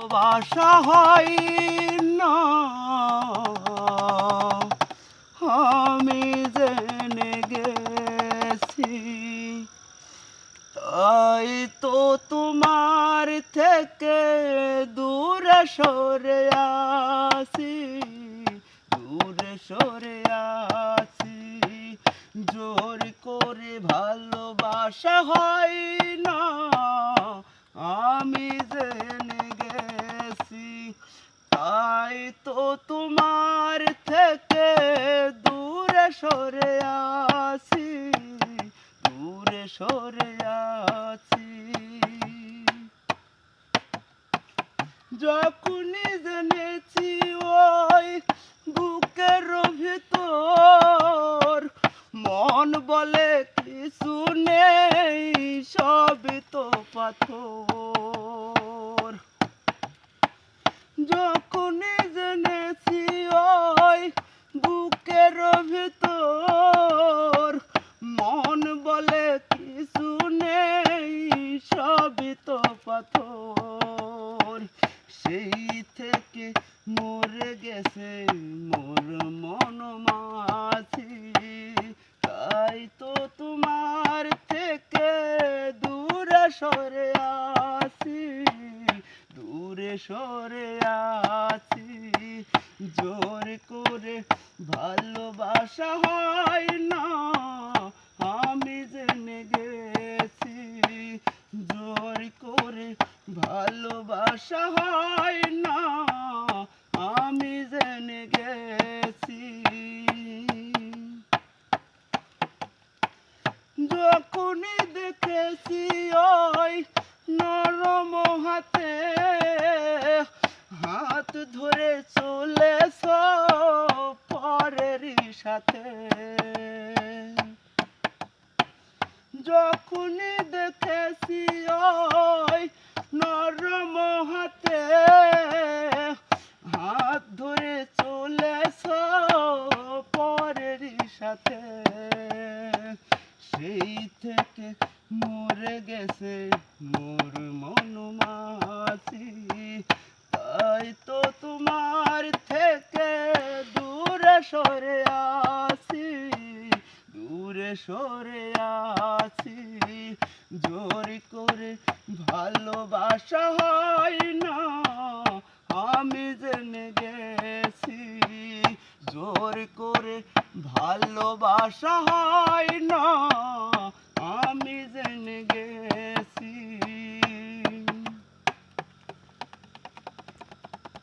ভালোবাসা হয় না আমি জেনে গেছি, তাই তো তোমার থেকে দূরে সরে আছি, দূরে সরে আছি। জোর করে ভালোবাসা হয় না আমি জেনে গেছি, তাই তো তোমার থেকে দূরে সরে আছি, দূরে সরে আছি। যখনই জেনেছি ওই বুকের ভিতর মন বলে কিছু নেই, সবই তো পাথর। যখনই জেনেছি ওই বুকের ভিতর মন বলে কিছু নেই, সবই তো পাথর। সেই থেকে মরে গেছে মোর মন মাঝি, তাই তো তোমার থেকে দূরে সরে আছি, দূরে সরে আছি। জোর করে ভালোবাসা হয় না আমি জেনে গেছি, জোর করে ভালোবাসা হয় না আমি জেনে গেছি। যখনই দেখেছি ওই নরম হাতে হাত ধরে চলেছ পরেরই সাথে, যখনই দেখেছি ওই নরম হাতে হাত ধরে চলেছ পরেরই সাথে, সেই থেকে মরে গেছে মোর মন মাঝি, তাই তো তোমার থেকে দূরে সরে আছি, দূরে সরে আছি। জোর করে ভালোবাসা হয় না আমি জেনে গেছি, জোর করে ভালোবাসা হয় না